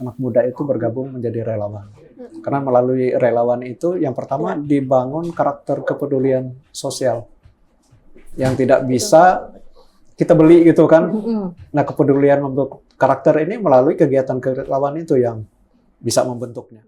anak muda itu bergabung menjadi relawan. Karena melalui relawan itu yang pertama dibangun karakter kepedulian sosial yang tidak bisa kita beli gitu kan. Nah, kepedulian membentuk karakter ini melalui kegiatan kerelawan itu yang bisa membentuknya.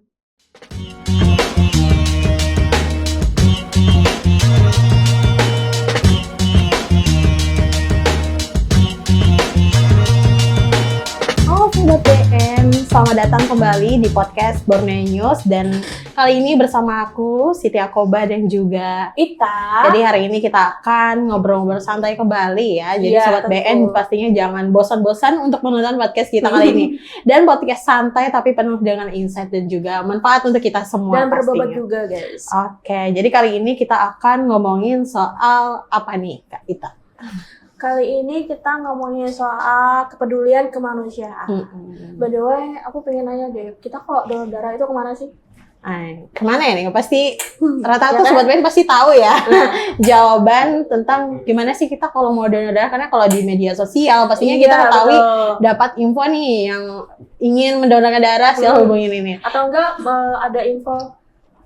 Sobat BN, selamat datang kembali di podcast Borneo News dan kali ini bersama aku Siti Akoba dan juga Ita. Jadi hari ini kita akan ngobrol-ngobrol santai kembali ya. Jadi Sobat BN pastinya jangan bosan-bosan untuk menonton podcast kita kali ini. Dan podcast santai tapi penuh dengan insight dan juga manfaat untuk kita semua. Dan berbobot juga guys. Oke, jadi kali ini kita akan ngomongin soal apa nih Kak Ita? Kali ini kita ngomongin soal kepedulian kemanusiaan. By the way, aku pengen nanya deh, kita kalau donor darah itu kemana sih? Kemana ya nih? Pasti rata-rata Sobat BN pasti tahu ya jawaban tentang gimana sih kita kalau mau donor darah. Karena kalau di media sosial pastinya kita ketahui dapat info nih yang ingin mendonorkan darah, silahkan hubungin ini. Atau enggak ada info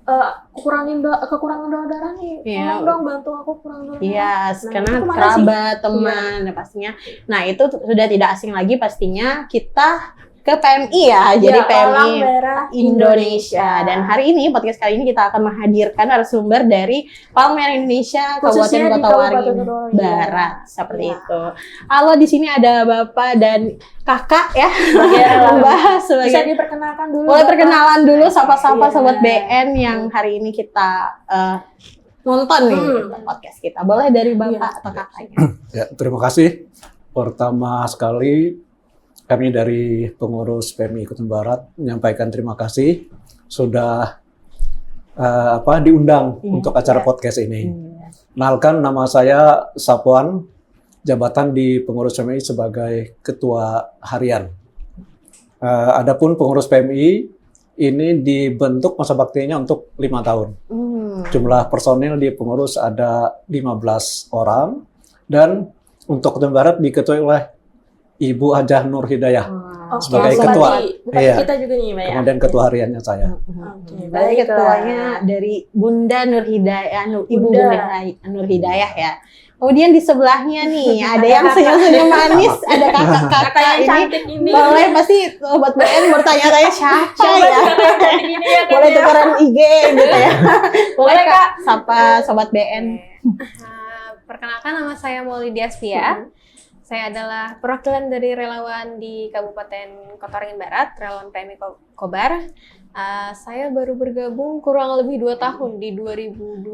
kekurangan donor darah nih, tolong dong bantu aku kurang donor darah. Iya, karena kerabat, teman, dan pastinya. Nah itu sudah tidak asing lagi pastinya kita ke PMI ya, jadi PMI Indonesia. Dan hari ini podcast kali ini kita akan menghadirkan narasumber dari Palang Merah Indonesia Kabupaten Kota Waringin Barat, seperti itu. Halo, di sini ada Bapak dan Kakak ya, membahas sebagai. Bisa diperkenalkan dulu. Boleh perkenalan dulu sapa-sapa Sobat BN yang hari ini kita nonton nih podcast kita. Boleh dari Bapak atau Kakaknya? Ya, terima kasih. Pertama sekali kami dari pengurus PMI Kota Barat menyampaikan terima kasih sudah diundang untuk acara podcast ini. Kenalkan, nama saya Sapuan, jabatan di pengurus PMI sebagai ketua harian. Adapun pengurus PMI ini dibentuk masa baktinya untuk 5 tahun. Jumlah personil di pengurus ada 15 orang dan untuk Kota Barat diketuai oleh Ibu Hajah Nur Hidayah sebagai ketua. Iya. Kita juga nih, Mbak. Kemudian ketua hariannya saya. Berarti ketuanya dari Bunda Nur Hidayah, Ibu Bunda Nur Hidayah ya. Kemudian di sebelahnya nih ada yang senyum-senyum manis, ada kakak-kakak yang cantik ini. Boleh pasti Sobat BN bertanya-tanya siapa ya? Boleh tukeran IG gitu ya. Boleh Kak, sapa Sobat BN. Perkenalkan, nama saya Molly Diastia. Saya adalah perwakilan dari relawan di Kabupaten Kota Waringin Barat, relawan PMI Kobar. Saya baru bergabung kurang lebih 2 tahun di 2024.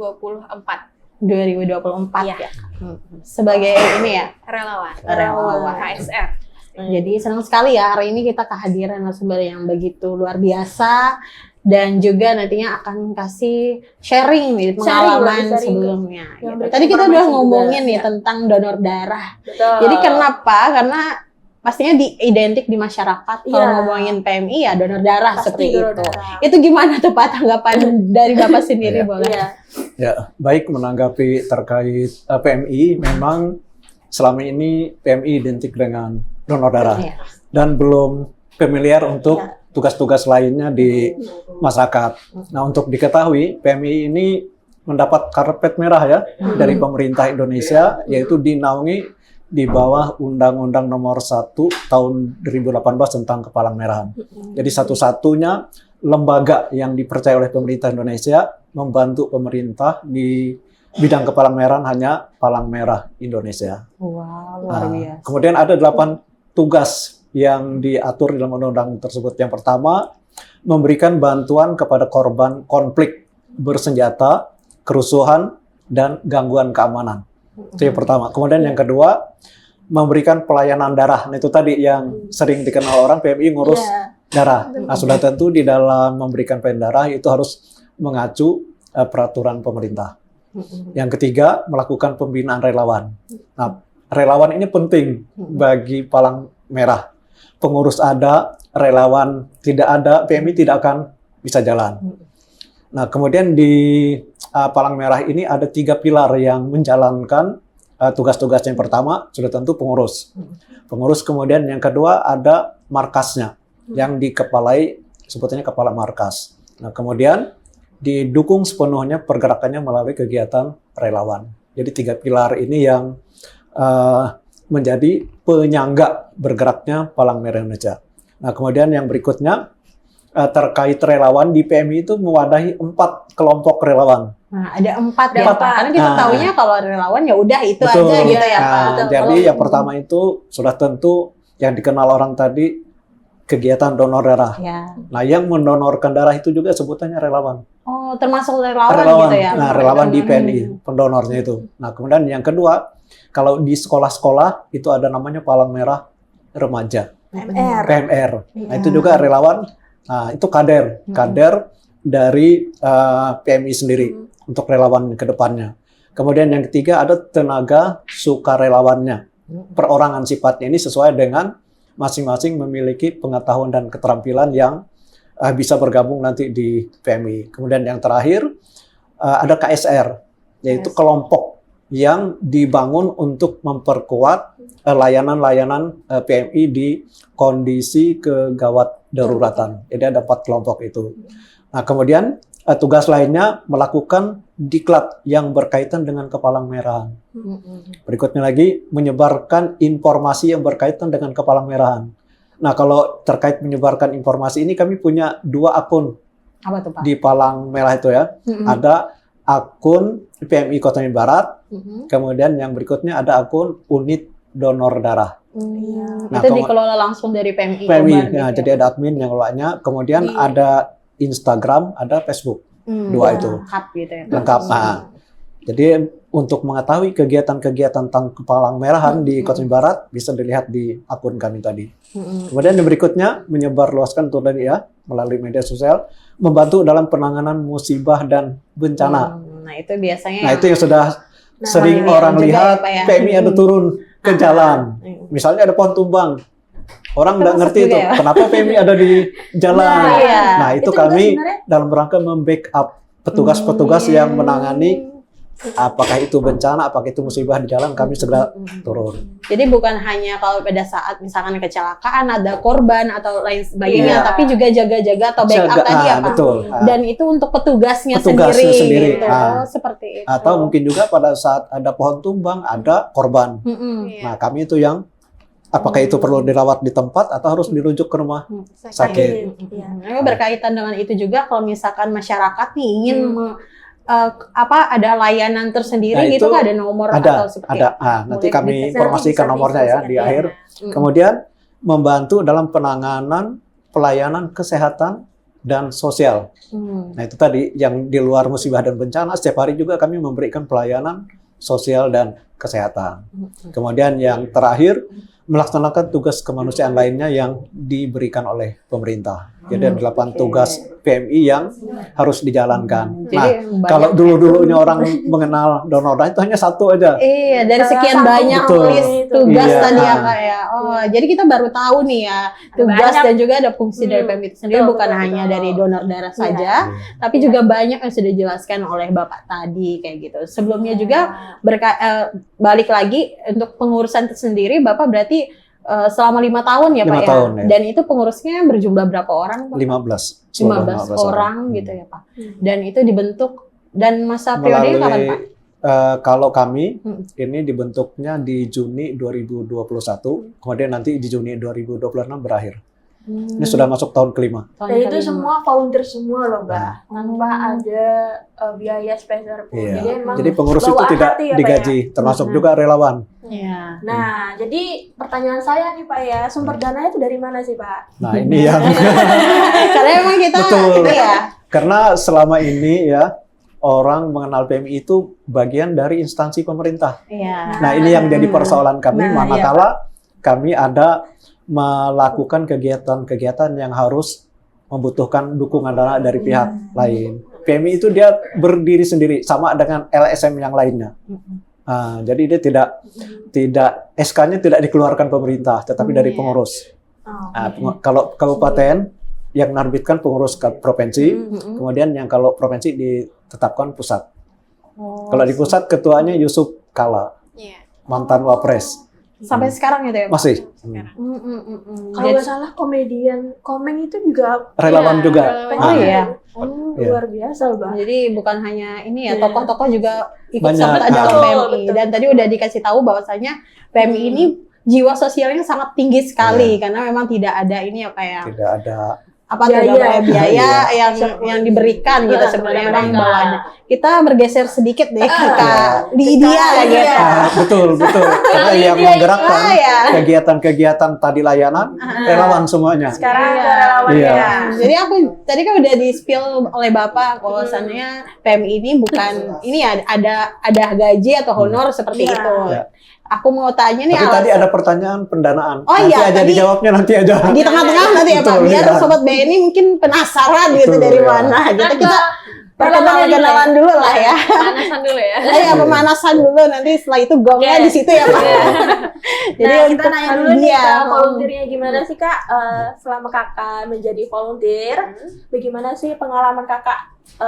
2024 ya. Sebagai ini ya, relawan KSR. Jadi senang sekali ya hari ini kita kehadiran narasumber yang begitu luar biasa dan juga nantinya akan kasih sharing nih pengalaman sebelumnya. Gitu. Tadi kita udah ngomongin nih tentang donor darah. Betul. Jadi kenapa? Karena pastinya identik di masyarakat kalau ngomongin PMI ya donor darah seperti itu. Itu gimana tuh Pak tanggapan dari Bapak sendiri boleh? Ya, baik, menanggapi terkait PMI, memang selama ini PMI identik dengan donor darah dan belum familiar untuk tugas-tugas lainnya di masyarakat. Nah, untuk diketahui, PMI ini mendapat karpet merah ya dari pemerintah Indonesia, yaitu dinaungi di bawah Undang-Undang Nomor 1 Tahun 2018 tentang Kepalang Merahan. Jadi satu-satunya lembaga yang dipercaya oleh pemerintah Indonesia membantu pemerintah di bidang kepalang merahan hanya Palang Merah Indonesia. Wow, luar biasa. Kemudian ada 8 tugas yang diatur dalam undang-undang tersebut. Yang pertama, memberikan bantuan kepada korban konflik bersenjata, kerusuhan, dan gangguan keamanan. Itu yang pertama. Kemudian yang kedua, memberikan pelayanan darah. Nah, itu tadi yang sering dikenal orang PMI ngurus darah. Nah, sudah tentu di dalam memberikan pelayanan darah itu harus mengacu peraturan pemerintah. Yang ketiga, melakukan pembinaan relawan. Nah, relawan ini penting bagi Palang Merah. Pengurus ada, relawan tidak ada, PMI tidak akan bisa jalan. Nah, kemudian di Palang Merah ini ada 3 pilar yang menjalankan tugas-tugas. Yang pertama sudah tentu pengurus. Pengurus, kemudian yang kedua ada markasnya. yang dikepalai sebetulnya kepala markas. Nah, kemudian didukung sepenuhnya pergerakannya melalui kegiatan relawan. Jadi 3 pilar ini yang menjadi penyangga bergeraknya Palang Merah Indonesia. Nah, kemudian yang berikutnya terkait relawan di PMI itu mewadahi 4 kelompok relawan. Nah, ada 4 ya, Empat. Pak. Karena kita Nah. taunya kalau relawan ya udah itu Betul. aja gitu ya, Nah, Pak. Betul. jadi yang pertama itu sudah tentu yang dikenal orang tadi kegiatan donor darah. Ya. Nah, yang mendonorkan darah itu juga sebutannya relawan. Oh, termasuk relawan gitu ya. Nah, relawan di Hmm. PNI, pendonornya itu. Nah, kemudian yang kedua, kalau di sekolah-sekolah itu ada namanya Palang Merah Remaja, MR. PMR. Nah, Iya. itu juga relawan. Nah, itu kader dari PMI sendiri untuk relawan ke depannya. Kemudian yang ketiga ada tenaga sukarelawannya. Perorangan sifatnya ini sesuai dengan masing-masing memiliki pengetahuan dan keterampilan yang bisa bergabung nanti di PMI. Kemudian yang terakhir ada KSR, yaitu kelompok yang dibangun untuk memperkuat layanan-layanan PMI di kondisi kegawat daruratan. Jadi ada 4 kelompok itu. Nah, kemudian tugas lainnya melakukan diklat yang berkaitan dengan Kepalang Merahan. Berikutnya lagi menyebarkan informasi yang berkaitan dengan Kepalang Merahan. Nah, kalau terkait menyebarkan informasi ini kami punya 2 akun Apa tuh, Pak? di Palang Merah itu ya. Ada akun PMI Kota Bandung Barat, kemudian yang berikutnya ada akun unit donor darah. Nah, Itu dikelola langsung dari PMI. PMI, Kobar, ya, gitu jadi ada admin yang ngelolanya, kemudian Iya. ada Instagram, ada Facebook, 2 itu Lengkap gitu ya. lengkap. Nah, jadi untuk mengetahui kegiatan-kegiatan tentang Kepalang Merahan di Kota Bandung Barat bisa dilihat di akun kami tadi. Kemudian yang berikutnya menyebarluaskan itu tadi ya melalui media sosial, membantu dalam penanganan musibah dan bencana. Nah, itu biasanya Nah, itu yang sudah sering ini orang juga lihat ya, Pak, ya. PMI ada turun ke jalan. Misalnya ada pohon tumbang. Orang nggak Termasuk ngerti juga itu ya? kenapa PMI ada di jalan. Nah, iya. Nah, itu juga kami sebenarnya dalam rangka membackup petugas-petugas yang menangani apakah itu bencana, apakah itu musibah di jalan, kami segera turun. Jadi bukan hanya kalau pada saat misalkan kecelakaan ada korban atau lain sebagainya, Iya. tapi juga jaga-jaga atau backup tadi ya, Pak. betul. Dan itu untuk petugasnya Petugasnya sendiri. gitu. Ah. Oh, seperti itu. Atau mungkin juga pada saat ada pohon tumbang, ada korban. Mm-mm. Nah, kami itu yang apakah itu perlu dirawat di tempat atau harus dirujuk ke rumah sakit. Iya. Nah, berkaitan dengan itu juga kalau misalkan masyarakat nih ingin ada layanan tersendiri Nah, gitu itu kan, ada nomor atau seperti ada. apa? Ah, nanti Boleh kami bisa- informasikan bisa nomornya ya di diinformasikan, akhir. Mm. Kemudian membantu dalam penanganan pelayanan kesehatan dan sosial. Nah, itu tadi yang di luar musibah dan bencana, setiap hari juga kami memberikan pelayanan sosial dan kesehatan. Kemudian yang terakhir, melaksanakan tugas kemanusiaan lainnya yang diberikan oleh pemerintah. Jadi ada 8 tugas PMI yang harus dijalankan. Jadi Nah, banyak kalau ya. dulunya orang mengenal donor darah itu hanya 1 aja. Iya, dari Salah sekian satu. banyak Betul. list tugas Iya. tadi ya, Kak ya. Oh, jadi kita baru tahu nih ya, tugas Banyak. dan juga ada fungsi dari PMI itu sendiri, Betul, bukan betul, hanya betul. dari donor darah Iya. saja, tapi juga banyak yang sudah dijelaskan oleh Bapak tadi kayak gitu. Sebelumnya juga balik lagi untuk pengurusan itu sendiri, Bapak berarti selama 5 tahun ya, 5 Pak ya. tahun, ya. Dan itu pengurusnya berjumlah berapa orang, Pak? 15. 15 orang gitu ya, Pak. Dan itu dibentuk dan masa periodenya kapan, Pak? Kalau kami Hmm. ini dibentuknya di Juni 2021, kemudian nanti di Juni 2026 berakhir. Ini sudah masuk tahun kelima. Tahun Dan itu kelima. semua volunteer semua loh, Mbak. Nah. Tanpa ada biaya spesial pun. Iya. Jadi emang Jadi pengurus itu bawaan tidak hati ya, Pak, digaji, termasuk juga relawan. Iya. Nah, jadi pertanyaan saya nih Pak ya, sumber dananya itu dari mana sih Pak? Nah, ini yang Karena emang kita Betul. ini ya. karena selama ini ya orang mengenal PMI itu bagian dari instansi pemerintah. Iya. Nah, ini yang jadi persoalan kami Nah, manakala kami ada melakukan kegiatan-kegiatan yang harus membutuhkan dukungan dana dari pihak lain. PMI itu dia berdiri sendiri sama dengan LSM yang lainnya. Jadi dia tidak SK-nya tidak dikeluarkan pemerintah, tetapi dari pengurus. Oh, Kalau kabupaten yang menerbitkan pengurus ke provinsi, kemudian yang kalau provinsi ditetapkan pusat. Oh, Kalau di pusat ketuanya Yusuf Kala, Iya. mantan Wapres. sampai sekarang gitu ya Pak? Masih. Kalau nggak salah Komeng itu juga Relawan juga. Oh iya. Iya. luar biasa Bang. Jadi bukan hanya ini ya, Iya. tokoh-tokoh juga ikut Banyak. serta dalam Betul, PMI. betul. Dan tadi udah dikasih tahu bahwasanya PMI ini jiwa sosialnya sangat tinggi sekali karena memang tidak ada ini ya kayak Tidak ada biaya yang diberikan gitu sebenarnya memang bawahnya. Kita bergeser sedikit deh ke Lydia gitu. betul karena yang menggerakkan ya. kegiatan-kegiatan tadi layanan relawan semuanya. Sekarang Iya. ke relawan Iya. ya. Jadi aku tadi kan udah di-spill oleh Bapak bahwasannya PMI ini bukan ini ya ada gaji atau honor seperti Iya. itu. Iya. Aku mau tanya nih Tapi tadi alasan- ada pertanyaan pendanaan. Oh nanti iya, aja tadi- dijawabnya nanti aja. di tengah-tengah nanti ya Pak, Betul, biar iya. sobat BNI mungkin penasaran gitu Betul, dari iya. mana gitu. Kita Perkenalan perkenalan dulu lah ya. Pemanasan dulu ya. Ya pemanasan dulu, nanti setelah itu gongnya Oke. di situ ya Pak. Jadi Nah, kita untuk nanya dulu nih dia, Kak, volunteernya gimana sih Kak? Selama Kakak menjadi volunteer, bagaimana sih pengalaman Kakak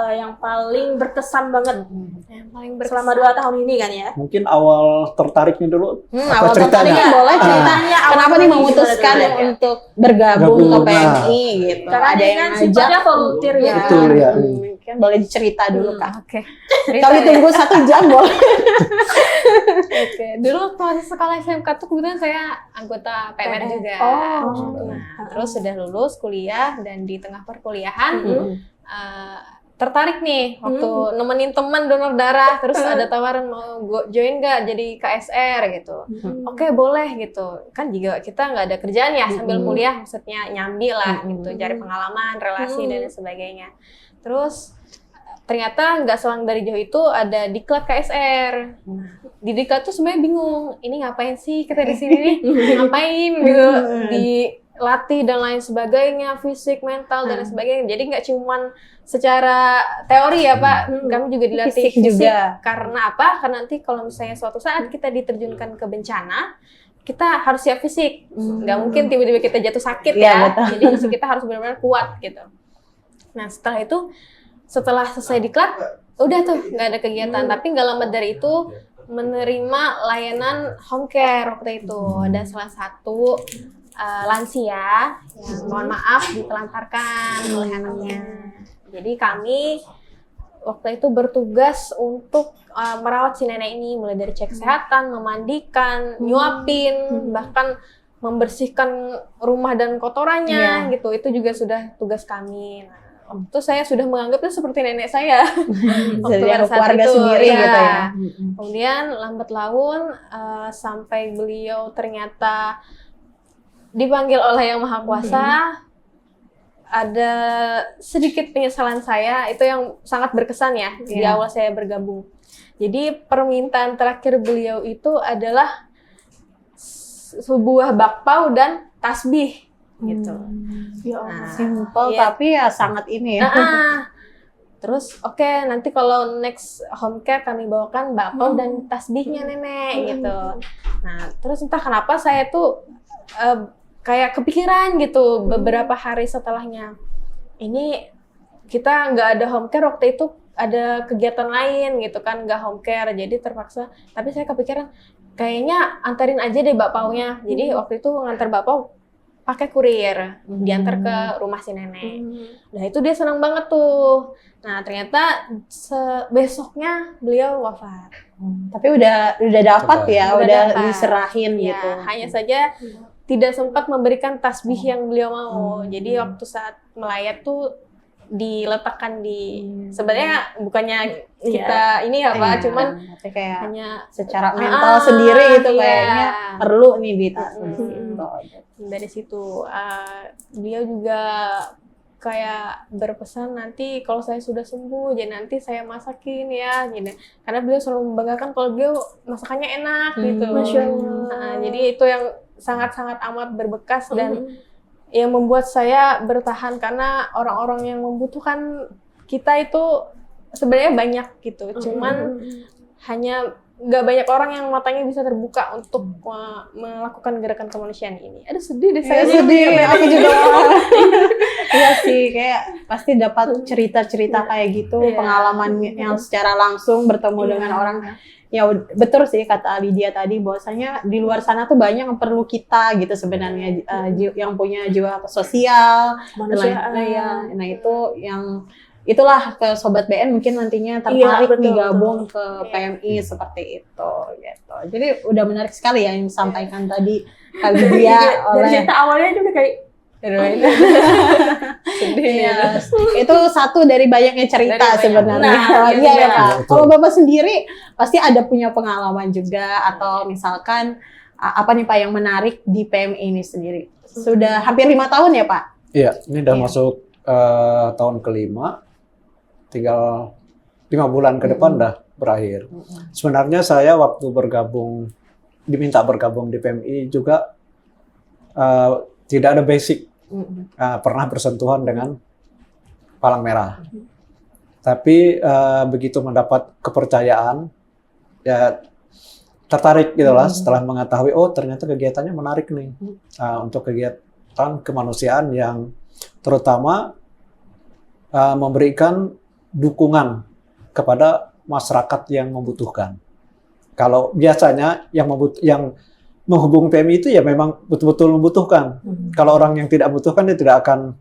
yang paling berkesan banget Yang paling selama 2 tahun ini kan ya? Mungkin awal tertariknya dulu. awal ceritanya? tertariknya boleh ceritanya awal kenapa nih mulai memutuskan gimana dulu? untuk bergabung ke Gabung, PMI gitu. Karena Ada dia yang kan ngajak. sifatnya volunteer ya. Betul, ya. Mungkin boleh dicerita dulu Kak. Oke. Kami tunggu 1 jam boleh. Oke, dulu waktu masih sekolah SMK tuh kebetulan saya anggota PMR juga. Oh. Nah, terus sudah lulus kuliah dan di tengah perkuliahan eh, tertarik nih waktu nemenin teman donor darah, terus ada tawaran mau join nggak jadi KSR gitu. Oke, boleh gitu. Kan juga kita nggak ada kerjaan ya sambil kuliah, maksudnya nyambi lah gitu, cari pengalaman, relasi dan lain sebagainya. Terus ternyata nggak selang dari jauh itu ada diklat KSR. Di diklat tuh sebenarnya bingung, ini ngapain sih kita di sini nih, ngapain gitu, dilatih dan lain sebagainya, fisik, mental dan lain sebagainya. Jadi nggak cuman secara teori ya Pak, kami juga dilatih Fisik fisik. juga. Karena apa? Karena nanti kalau misalnya suatu saat kita diterjunkan ke bencana, kita harus siap fisik. Nggak mungkin tiba-tiba kita jatuh sakit Iya, ya. betul. Jadi fisik kita harus benar-benar kuat gitu. Nah setelah itu, setelah selesai diklat, udah tuh nggak ada kegiatan. Tapi nggak lama dari itu menerima layanan home care waktu itu. Ada salah satu lansia yang mohon maaf ditelantarkan oleh anaknya. Jadi kami waktu itu bertugas untuk merawat si nenek ini, mulai dari cek kesehatan, memandikan, nyuapin, bahkan membersihkan rumah dan kotorannya gitu. Itu juga sudah tugas kami. Nah, waktu itu saya sudah menganggap itu seperti nenek saya. Jadi pada saat keluarga itu, sendiri ya. gitu ya. Kemudian lambat laun sampai beliau ternyata dipanggil oleh Yang Maha Kuasa, ada sedikit penyesalan saya, itu yang sangat berkesan ya di awal saya bergabung. Jadi permintaan terakhir beliau itu adalah sebuah bakpao dan tasbih gitu. Ya Nah, Simple iya. tapi ya sangat ini ya. Terus oke, nanti kalau next home care kami bawakan bakpao dan tasbihnya nenek gitu. Nah terus entah kenapa saya tuh kayak kepikiran gitu beberapa hari setelahnya. Ini kita nggak ada home care waktu itu, ada kegiatan lain gitu kan, nggak home care, jadi terpaksa. Tapi saya kepikiran kayaknya antarin aja deh bakpaonya. Jadi waktu itu ngantar bakpao pakai kurir, diantar ke rumah si nenek. Nah itu dia senang banget tuh. Nah ternyata besoknya beliau wafat. Tapi udah dapat ya, Udah udah dapat. diserahin Ya, gitu. hanya saja tidak sempat memberikan tasbih yang beliau mau. Jadi waktu saat melayat tuh diletakkan di, sebenarnya bukannya kita ini ya Pak, cuman tapi kayak hanya secara mental sendiri gitu iya. kayaknya perlu nih di dari situ beliau juga kayak berpesan nanti kalau saya sudah sembuh, jadi nanti saya masakin ya, gitu. Karena beliau selalu membanggakan kalau beliau masakannya enak gitu. Masya Allah. Nah, jadi itu yang sangat-sangat amat berbekas dan yang membuat saya bertahan, karena orang-orang yang membutuhkan kita itu sebenarnya banyak gitu. Cuman hanya nggak banyak orang yang matanya bisa terbuka untuk melakukan gerakan kemanusiaan ini. Aduh sedih deh saya. Sedih, aku juga. Iya sih, kayak pasti dapat cerita-cerita kayak gitu, pengalaman yang secara langsung bertemu dengan orang. Ya betul sih kata Lydia tadi, bahwasanya di luar sana tuh banyak yang perlu kita gitu sebenarnya, yang punya jiwa sosial, nah itu yang itulah ke Sobat BN mungkin nantinya tertarik nih gabung ke PMI seperti itu gitu. Jadi udah menarik sekali ya yang disampaikan tadi Kak Lydia dari cerita awalnya itu udah kayak itu satu dari banyaknya cerita sebenarnya. Iya Kak. Kalau Bapak sendiri pasti ada punya pengalaman juga atau misalkan apa nih Pak yang menarik di PMI ini sendiri? Sudah hampir 5 tahun ya Pak? Iya, ini udah masuk tahun kelima, tinggal 5 bulan ke depan dah berakhir. Sebenarnya saya waktu diminta bergabung di PMI juga tidak ada basic, pernah bersentuhan dengan Palang Merah. Tapi begitu mendapat kepercayaan, ya tertarik gitu lah setelah mengetahui, oh ternyata kegiatannya menarik nih. Untuk kegiatan kemanusiaan yang terutama memberikan dukungan kepada masyarakat yang membutuhkan. Kalau biasanya yang menghubungi PMI itu ya memang betul-betul membutuhkan. Kalau orang yang tidak membutuhkan dia tidak akan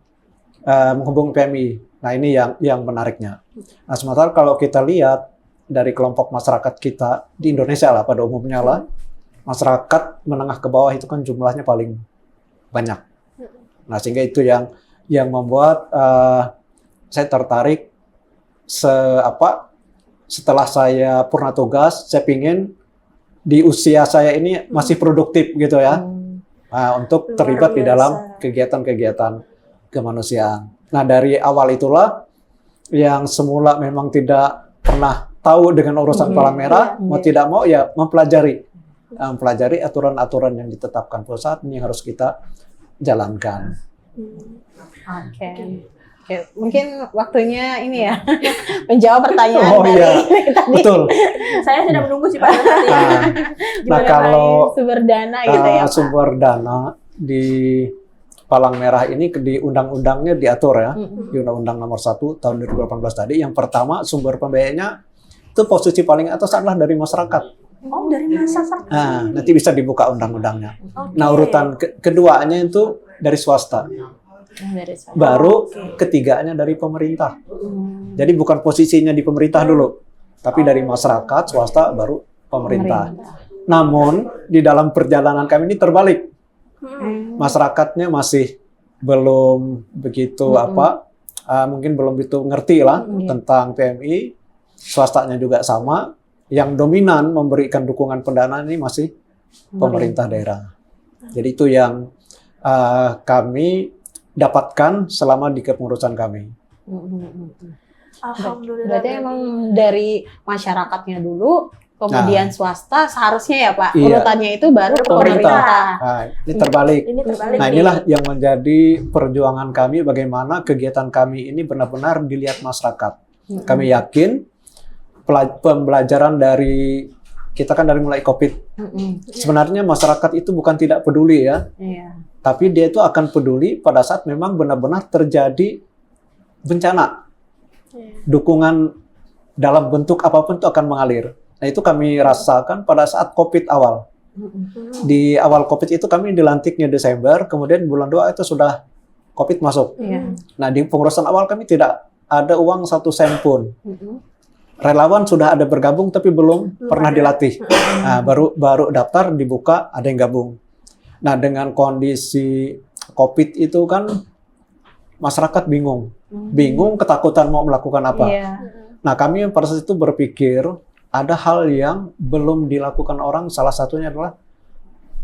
menghubungi PMI. Nah ini yang menariknya. Nah sementara kalau kita lihat dari kelompok masyarakat kita di Indonesia lah pada umumnya lah, masyarakat menengah ke bawah itu kan jumlahnya paling banyak. Nah sehingga itu yang membuat saya tertarik setelah saya purna tugas, saya pingin di usia saya ini masih produktif gitu ya, untuk terlibat di dalam kegiatan-kegiatan kemanusiaan. Nah dari awal itulah yang semula memang tidak pernah tahu dengan urusan Palang Merah, mau tidak mau ya mempelajari aturan-aturan yang ditetapkan pusat ini harus kita jalankan. Oke. Mungkin waktunya ini ya menjawab pertanyaan tadi. Betul. Saya sudah menunggu sih Pak. Nah kalau sumber dana gitu ya Pak. Sumber dana di Palang Merah ini di undang-undangnya diatur ya, di Undang-Undang Nomor 1 Tahun 2018 tadi. Yang pertama sumber pembiayaannya itu posisi paling atas adalah dari masyarakat. Oh dari masyarakat. Nah nanti bisa dibuka undang-undangnya. Nah urutan keduanya itu dari swasta. Baru ketiganya dari pemerintah. Jadi bukan posisinya di pemerintah dulu, tapi dari masyarakat, swasta, baru pemerintah. Namun di dalam perjalanan kami ini terbalik. Masyarakatnya masih belum begitu mungkin belum begitu ngerti lah tentang PMI. Swastanya juga sama. Yang dominan memberikan dukungan pendanaan ini masih pemerintah daerah. Jadi itu yang kami dapatkan selama di kepengurusan kami. Alhamdulillah. Berarti emang dari masyarakatnya dulu, kemudian swasta seharusnya ya Pak, urutannya itu baru pemerintah. Nah, ini terbalik. Nah inilah yang menjadi perjuangan kami, bagaimana kegiatan kami ini benar-benar dilihat masyarakat. Kami yakin pembelajaran dari kita kan dari mulai COVID. Sebenarnya masyarakat itu bukan tidak peduli ya. Tapi dia itu akan peduli pada saat memang benar-benar terjadi bencana. Dukungan dalam bentuk apapun itu akan mengalir. Nah itu kami rasakan pada saat COVID awal. Di awal COVID itu kami dilantiknya Desember, kemudian bulan 2 itu sudah COVID masuk. Nah di pengurusan awal kami tidak ada uang 1 sen pun. Relawan sudah ada bergabung tapi belum pernah dilatih. Nah baru daftar, dibuka, ada yang gabung. Nah, dengan kondisi COVID itu kan masyarakat bingung, ketakutan mau melakukan apa. Nah, kami pada saat itu berpikir ada hal yang belum dilakukan orang, salah satunya adalah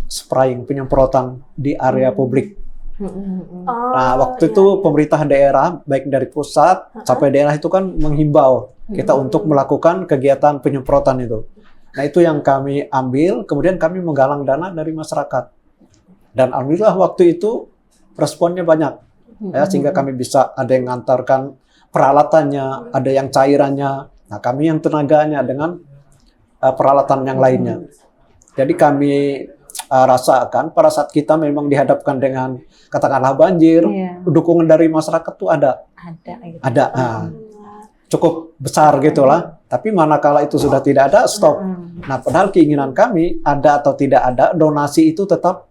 spraying, penyemprotan di area publik. Nah, waktu itu pemerintah daerah, baik dari pusat sampai daerah itu kan menghimbau kita untuk melakukan kegiatan penyemprotan itu. Nah, itu yang kami ambil, kemudian kami menggalang dana dari masyarakat. Dan alhamdulillah waktu itu responnya banyak, ya, sehingga kami bisa ada yang mengantarkan peralatannya, ada yang cairannya, nah kami yang tenaganya dengan peralatan yang lainnya. Jadi kami rasakan pada saat kita memang dihadapkan dengan katakanlah banjir, Iya. dukungan dari masyarakat tuh ada, Gitu. Nah, cukup besar gitulah. Tapi manakala itu sudah tidak ada, stop. Nah, padahal keinginan kami ada atau tidak ada, donasi itu tetap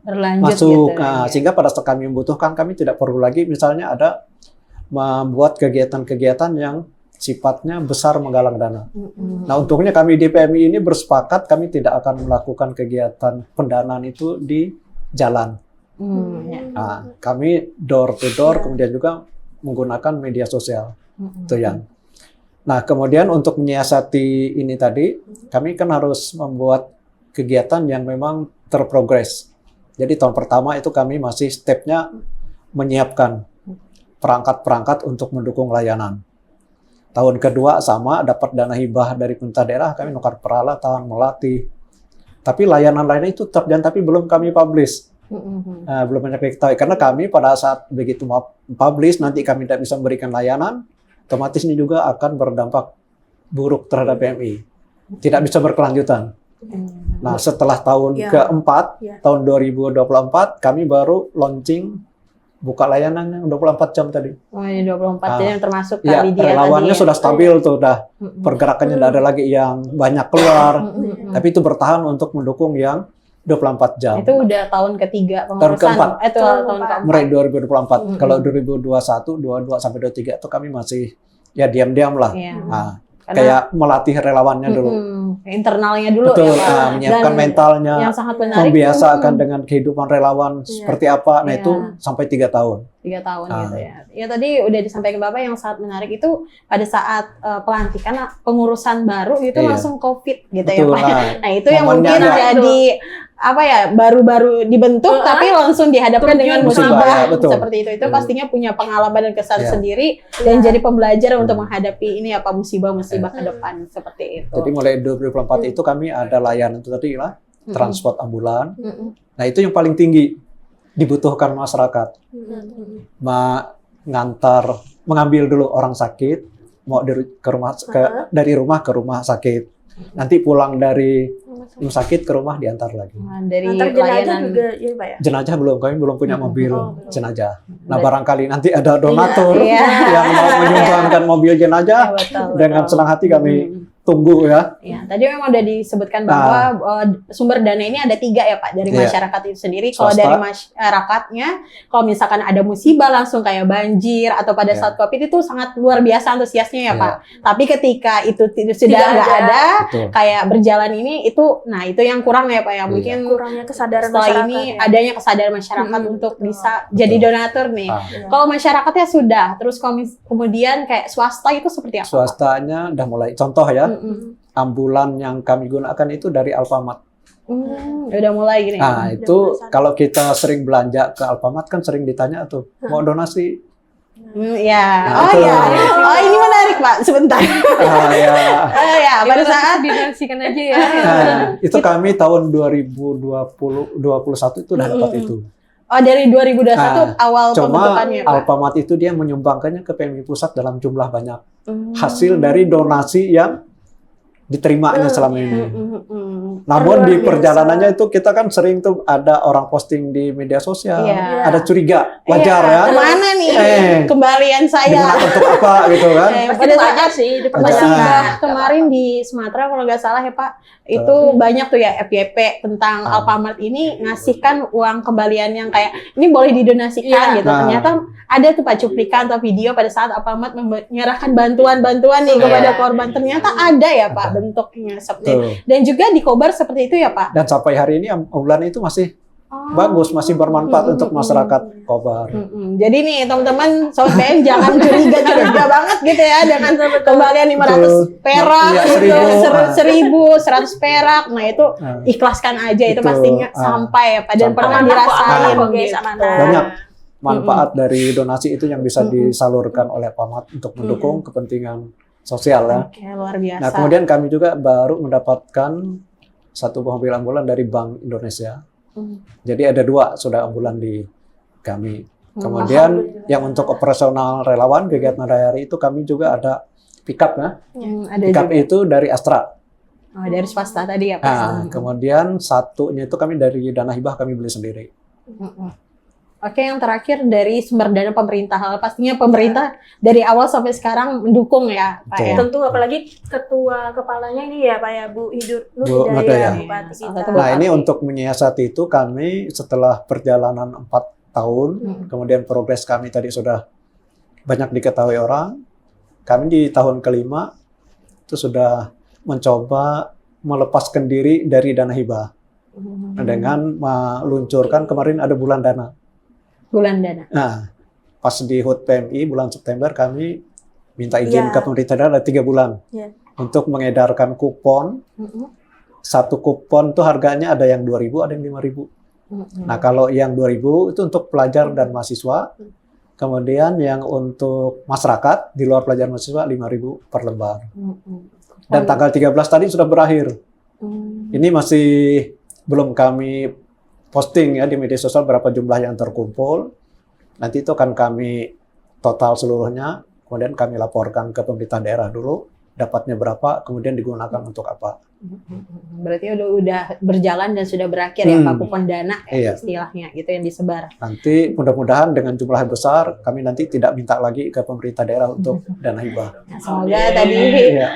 Berlanjut masuk. gitu. Nah, ya. sehingga pada saat kami membutuhkan, kami tidak perlu lagi misalnya ada membuat kegiatan-kegiatan yang sifatnya besar menggalang dana. Nah, untungnya kami di PMI ini bersepakat kami tidak akan melakukan kegiatan pendanaan itu di jalan. Ya. Nah, kami door to door, kemudian juga menggunakan media sosial. Itu yang. Nah, kemudian untuk menyiasati ini tadi, kami kan harus membuat kegiatan yang memang terprogres. Jadi tahun pertama itu kami masih stepnya menyiapkan perangkat-perangkat untuk mendukung layanan. Tahun kedua sama, dapat dana hibah dari pemerintah daerah, kami nukar peralatan, melatih. Tapi layanan-layanan itu tetap jalan, tapi belum kami publish. Belum banyak diketahui. Karena kami pada saat begitu publish, nanti kami tidak bisa memberikan layanan, otomatis ini juga akan berdampak buruk terhadap PMI. Tidak bisa berkelanjutan. Nah, setelah tahun keempat, tahun 2024, kami baru launching buka layanan yang 24 jam tadi. Oh, ini 24 jam termasuk Ya, tadi dia relawannya tadi. sudah stabil tuh, udah pergerakannya tidak ada lagi yang banyak keluar. Tapi itu bertahan untuk mendukung yang 24 jam. Itu udah tahun ketiga Tahun pengurusan. keempat. Tahun keempat. Mulai 2024. Kalau 2021, 22 sampai 23 itu kami masih ya diam-diam lah. Iya. Nah, Karena- kayak melatih relawannya dulu. Internalnya dulu Betul, ya, Pak. menyiapkan Dan mentalnya, yang sangat menarik membiasakan dengan kehidupan relawan seperti apa. Nah, Iya. itu sampai 3 tahun. 3 tahun gitu ya. Ya tadi udah disampaikan Bapak yang sangat menarik itu pada saat pelantikan pengurusan baru gitu Iya. langsung COVID gitu Betul, ya Pak. Nah, itu yang momennya mungkin ada. jadi apa ya, baru-baru dibentuk tapi langsung dihadapkan dengan Musibah, musibah ya, betul. seperti itu. Itu pastinya punya pengalaman dan kesan Iya. sendiri dan jadi pembelajar untuk menghadapi ini apa musibah-musibah ke depan seperti itu. Jadi mulai 2024 itu kami ada layanan itu tadi lah, transport ambulan. Nah, itu yang paling tinggi dibutuhkan masyarakat. Mengambil dulu orang sakit, mau dari rumah ke rumah sakit. Nanti pulang dari rumah sakit ke rumah diantar lagi. Nah, dari Antar jenazah layanan juga ya Pak ya? Jenazah belum, kami belum punya mobil belum. jenazah. Nah, barangkali nanti ada donatur Iya. yang mau menyumbangkan mobil jenazah, Ya, betul, dengan betul. senang hati kami tunggu ya. Ya, tadi memang udah disebutkan bahwa sumber dana ini ada 3 ya Pak, dari Iya. masyarakat itu sendiri. Kalau Swasta. dari masyarakatnya, kalau misalkan ada musibah langsung kayak banjir atau pada Iya. saat COVID itu sangat luar biasa antusiasnya ya Iya. Pak. Tapi ketika itu sudah Tidak nggak ada. ada, Betul. kayak berjalan ini itu, nah itu yang kurang ya Pak ya. Iya. Mungkin Kurangnya kesadaran setelah masyarakat ini ya. adanya kesadaran masyarakat untuk bisa jadi donatur nih. Kalau masyarakatnya sudah, terus kemudian kayak swasta itu seperti apa? Pak? Swastanya udah mulai. Contoh ya, Mm-mm. ambulan yang kami gunakan itu dari Alfamart. Udah mulai gini. Nah, udah itu mulai sana. kalau kita sering belanja ke Alfamart kan sering ditanya tuh, mau donasi? Ya. Nah, Oh itu. ya. Oh, ini menarik Pak. Sebentar. Ya. Oh ya, pada saat dinasikan aja ya. Nah, itu kami tahun 2021 itu udah dapat itu. dari 2021 Nah, awal Cuma pembentukannya Pak. Alfamart itu dia menyumbangkannya ke PMI Pusat dalam jumlah banyak. Hmm. Hasil dari donasi yang diterimanya selama ini. Namun Luar di biasa. perjalanannya itu kita kan sering tuh ada orang posting di media sosial, Iya. ada curiga, wajar Iya, ya. Kemana nih kembalian saya? Digunakan untuk apa gitu kan? Pada saat sih musibah kemarin di Sumatera kalau nggak salah ya Pak, itu banyak tuh ya FYP tentang Alfamart ini ngasihkan uang kembalian yang kayak ini boleh didonasikan gitu. Nah. Ternyata ada tuh Pak cuplikan atau video pada saat Alfamart menyerahkan bantuan-bantuan nih kepada korban. Ternyata ada ya Pak bentuknya seperti itu. Tuh. Dan juga di Kobar seperti itu ya Pak. Dan sampai hari ini ambulan itu masih bagus, masih bermanfaat untuk masyarakat Kobar. Jadi nih teman-teman Sobat PM jangan curiga banget gitu ya dengan kembalian 500 perak Iya, gitu, 1000. 100 perak. Nah itu ikhlaskan aja itu Itu, pastinya sampai ya Pak dan sampai. pernah Amanah kok, dirasain amanah kok, guys, gitu. amanah. Banyak manfaat dari donasi itu yang bisa disalurkan oleh Alfamart untuk mendukung kepentingan sosial ya. Oke, luar biasa. Nah, kemudian kami juga baru mendapatkan satu mobil ambulan dari Bank Indonesia. Jadi ada 2 sudah ambulan di kami. Kemudian yang untuk operasional relawan kegiatan hari itu kami juga ada pickup ya. Ada Pickup juga. itu dari Astra. Oh, dari swasta tadi ya Pak? Nah, kemudian satunya itu kami dari dana hibah kami beli sendiri. Oke, yang terakhir dari sumber dana pemerintah. Pastinya pemerintah dari awal sampai sekarang mendukung ya, Pak ya. Betul. Tentu apalagi ketua kepalanya ini ya Pak ya, Bu Bu Nur Hidayah. Hidayah, Bupati Salah kita. satu Nah, ini Bupati. untuk menyiasati itu kami setelah perjalanan 4 tahun, kemudian progres kami tadi sudah banyak diketahui orang, kami di tahun kelima itu sudah mencoba melepaskan diri dari dana hibah dengan meluncurkan kemarin ada bulan dana. Bulan dana. Nah, pas di HUT PMI bulan September kami minta izin Iya. ke pemerintah daerah 3 bulan Iya. untuk mengedarkan kupon. Satu kupon tuh harganya ada yang 2.000, ada yang 5.000. Nah, kalau yang 2.000 itu untuk pelajar dan mahasiswa. Kemudian yang untuk masyarakat, di luar pelajar mahasiswa 5.000 per lembar. Dan tanggal 13 tadi sudah berakhir. Ini masih belum kami posting ya di media sosial berapa jumlah yang terkumpul. Nanti itu akan kami total seluruhnya, kemudian kami laporkan ke pemerintah daerah dulu, dapatnya berapa, kemudian digunakan untuk apa. Berarti udah berjalan dan sudah berakhir ya Pak, kupon dana ya, Iya. istilahnya gitu yang disebar. Nanti mudah-mudahan dengan jumlah yang besar, kami nanti tidak minta lagi ke pemerintah daerah untuk dana hibah. Nah, semoga tadi Iya.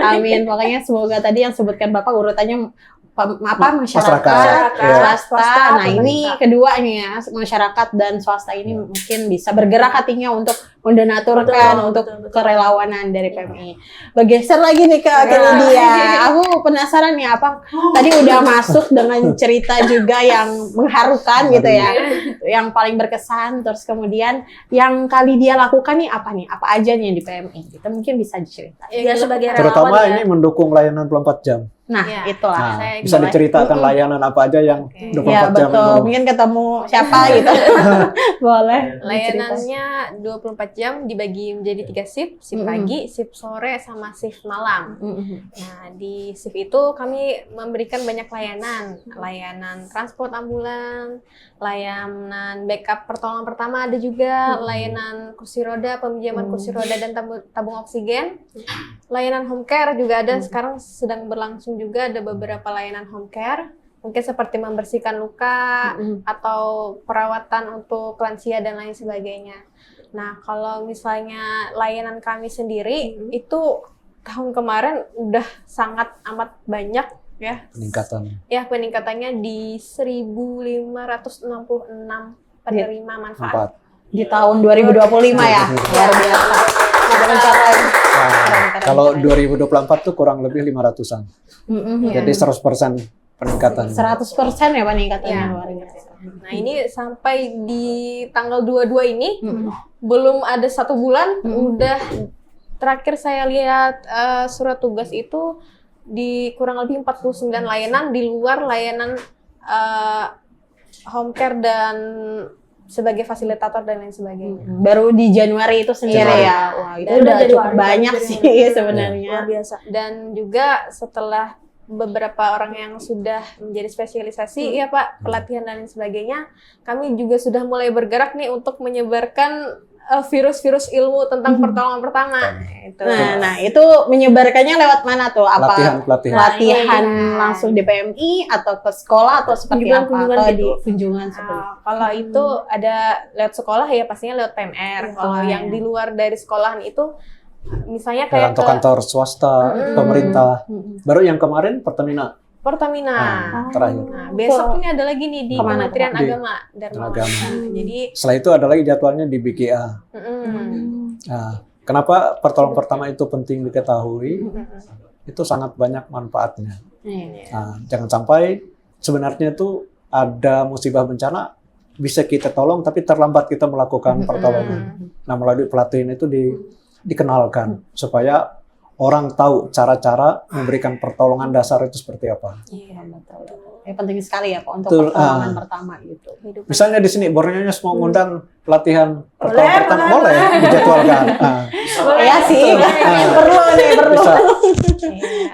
Amin. Pokoknya semoga tadi yang sebutkan Bapak urutannya masyarakat, Masyarakat, iya. swasta. Nah, ini pemerintah. keduanya ya, masyarakat dan swasta ini mungkin bisa bergerak hatinya untuk mendonaturkan Betul, untuk betul. kerelawanan dari PMI. Bergeser lagi nih ke Lydia. Aku penasaran nih apa tadi udah masuk dengan cerita juga yang mengharukan gitu ya. Yang paling berkesan, terus kemudian yang kali dia lakukan nih apa nih? Apa aja nih di PMI? Kita mungkin bisa diceritain. Dia sebagai Terutama relawan ini mendukung layanan 24 jam. Nah, Ya. itulah. Nah, saya bisa boleh. diceritakan layanan apa aja yang 24 Ya jam betul, itu. mungkin ketemu siapa gitu. Boleh. Layanannya 24 jam dibagi menjadi 3 shift, shift pagi, shift sore, sama shift malam. Nah, di shift itu kami memberikan banyak layanan. Layanan transport ambulan, layanan backup pertolongan pertama ada juga, layanan kursi roda, peminjaman kursi roda dan tabung oksigen. Layanan home care juga ada, sekarang sedang berlangsung juga ada beberapa layanan home care. Mungkin seperti membersihkan luka atau perawatan untuk lansia dan lain sebagainya. Nah, kalau misalnya layanan kami sendiri itu tahun kemarin udah sangat amat banyak ya. Peningkatan. Ya, peningkatannya di 1.566 penerima manfaat. 4. Di tahun 2025 ya. Luar biasa. Ada pencapaian. Nah, kalau 2024 tuh kurang lebih 500-an. Jadi 100% peningkatan. 100% ya peningkatannya Ya. luar biasa. Nah, ini sampai di tanggal 22 ini belum ada 1 bulan udah terakhir saya lihat surat tugas itu di kurang lebih 49 layanan di luar layanan home care dan sebagai fasilitator dan lain sebagainya. Baru di Januari itu sendiri Januari. ya. Wah, itu Baru udah Januari, cukup baru banyak Januari. sih Luar sebenarnya. biasa. Dan juga setelah beberapa orang yang sudah menjadi spesialisasi, ya Pak, pelatihan dan lain sebagainya, kami juga sudah mulai bergerak nih untuk menyebarkan virus-virus ilmu tentang pertolongan pertama. Itu. Nah, itu menyebarkannya lewat mana tuh? Apa Pelatihan. latihan Nah, langsung di PMI atau ke sekolah atau seperti apa? Kunjungan-kunjungan Atau gitu. di kunjungan seperti Kalau itu ada lewat sekolah ya pastinya lewat PMR. Kalau yang di luar dari sekolahan itu misalnya kayak ke Kantor-kantor swasta, pemerintah. Baru yang kemarin Pertamina. Pertamina. Terakhir. Nah, besok ini ada lagi nih di Kemana Kementerian tuh? Di Agama Dharma. Agama. Nah, jadi Setelah itu ada lagi jadwalnya di BGA. Nah, kenapa pertolongan pertama itu penting diketahui? Itu sangat banyak manfaatnya. Nah, jangan sampai sebenarnya itu ada musibah bencana bisa kita tolong tapi terlambat kita melakukan pertolongan. Nah, melalui pelatihan itu dikenalkan supaya orang tahu cara-cara memberikan pertolongan dasar itu seperti apa. Iya, betul. Penting sekali ya Pak untuk Betul, pertolongan pertama gitu. Misalnya di sini Borneo mau ngundang pelatihan pertolongan pertama boleh dijadwalkan. Iya sih. Perlu nih, perlu. Bisa.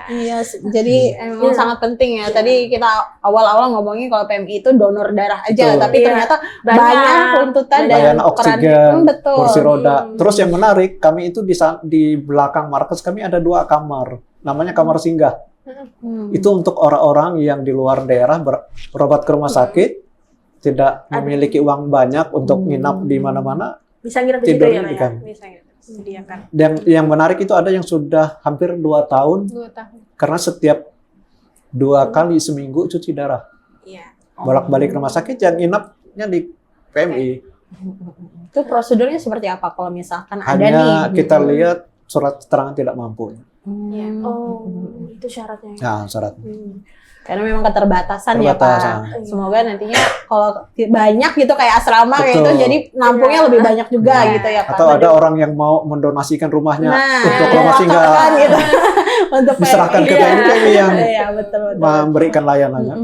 Iya, jadi emang sangat penting ya. Tadi kita awal-awal ngomongin kalau PMI itu donor darah aja, Betul. tapi Iya. ternyata Banyak. banyak tuntutan dan Layanan oksigen, betul. kursi roda. Terus yang menarik, kami itu di belakang markas kami ada 2 kamar, namanya kamar singgah. Itu untuk orang-orang yang di luar daerah berobat ke rumah sakit, tidak memiliki uang banyak untuk nginap di mana-mana, Bisa nginep di situ tidurnya ya, di Maya? kami. Bisa gitu, sediakan Dan yang menarik itu ada yang sudah hampir 2 tahun 2 tahun. karena setiap 2 kali seminggu cuci darah. Iya. Bolak-balik rumah sakit yang nginapnya di PMI. Itu prosedurnya seperti apa kalau misalkan ada Hanya nih? kita lihat surat keterangan tidak mampu. Oh, itu syaratnya. Nah, syarat. Karena memang keterbatasan ya Terbatas, Pak. Semoga nantinya kalau banyak gitu kayak asrama kayak Betul. itu, jadi nampungnya Iya. lebih banyak juga Iya. gitu ya Pak. Atau ada orang yang mau mendonasikan rumahnya Nah, untuk ya, rumah singgah, kan gitu. Untuk diserahkan ke PMI. PMI yang Iya, betul. memberikan layanannya.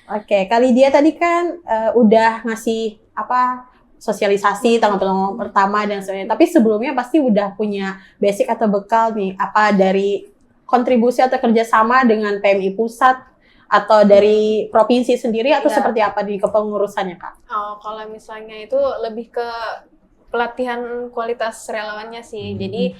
Oke, kali dia tadi kan udah ngasih apa sosialisasi tanggal pertama dan sebagainya. Tapi sebelumnya pasti udah punya basic atau bekal nih, apa dari kontribusi atau kerjasama dengan PMI pusat atau dari provinsi sendiri atau Iya. seperti apa di kepengurusannya Kak? Oh, kalau misalnya itu lebih ke pelatihan kualitas relawannya sih. Jadi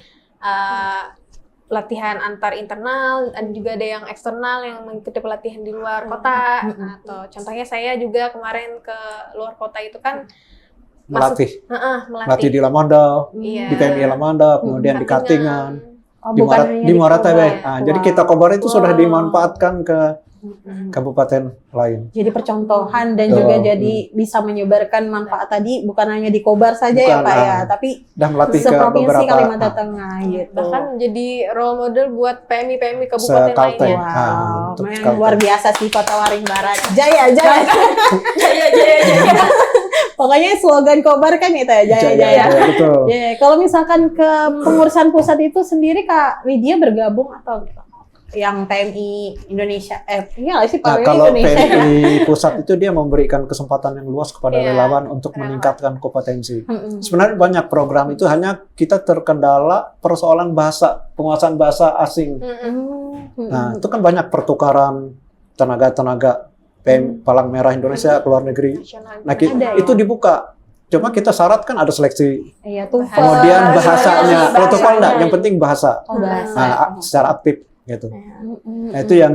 pelatihan antar internal, ada juga ada yang eksternal yang mengikuti pelatihan di luar kota. Atau contohnya saya juga kemarin ke luar kota itu kan Melatih. melatih. Di Lamanda, Iya. di PMI Lamanda, kemudian di Katingan, Oh, di bukan hanya Di Muara Kobar. Tebet. Nah, jadi kita Kobar itu sudah Wow. dimanfaatkan ke kabupaten lain. Jadi percontohan dan Betul. juga jadi bisa menyebarkan manfaat tadi bukan hanya di Kobar saja ya Bukan, Pak ya, tapi Dan melatih ke seprovinsi beberapa Kalimantan Tengah gitu. Bahkan jadi role model buat PMI kabupaten Se-Kalteng. lainnya. Wow, untuk memang Kalteng. luar biasa sih Kota Waring Barat. Jaya, jaya. Jaya. Pokoknya slogan Kobar kan itu ya, jaya, jaya. Betul. Ya, kalau misalkan ke pengurusan pusat itu sendiri Kak Lydia bergabung atau yang PMI Indonesia? Iya nggak sih Nah, PMI kalau Indonesia? PMI pusat itu dia memberikan kesempatan yang luas kepada Iya, relawan untuk relawan. meningkatkan kompetensi. Mm-mm. Sebenarnya banyak program itu, hanya kita terkendala persoalan bahasa, penguasaan bahasa asing. Mm-mm. Nah, itu kan banyak pertukaran tenaga-tenaga Palang Merah Indonesia ke luar negeri. Nah, Ada, itu dibuka. Cuma kita syaratkan ada seleksi. Iya tuh. Kemudian bahasanya, bahasanya. protokol enggak, yang penting bahasa. Oh, bahasa. Nah, secara aktif gitu. Mm-mm. Nah, itu yang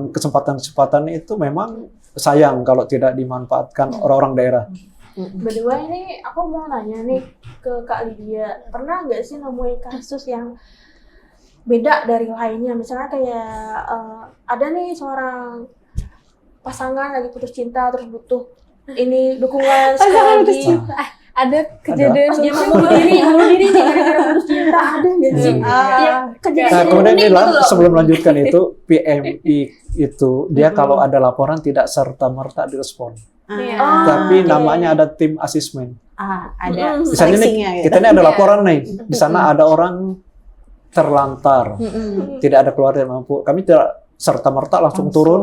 kesempatan-kesempatan itu memang sayang kalau tidak dimanfaatkan orang-orang daerah. By the way, ini aku mau nanya nih ke Kak Lydia, pernah nggak sih nemuin kasus yang beda dari lainnya? Misalnya kayak ada nih seorang pasangan lagi putus cinta terus butuh ini dukungan Pasangan putus psikologi. cinta. Ada kejadian Pas dia mau bunuh diri nih gara-gara putus cinta, ada nggak sih? Iya, kejadian Nah, kemudian unik ini gitu loh. sebelum melanjutkan itu, PMI itu dia kalau ada laporan tidak serta-merta direspon. Iya. Oh, Tapi oke. namanya ada tim asesmen. Ada Misalnya seleksinya nih, gitu. kita ini ada laporan nih, di sana ada orang terlantar, Mm-mm. tidak ada keluarga yang mampu. Kami tidak serta-merta langsung turun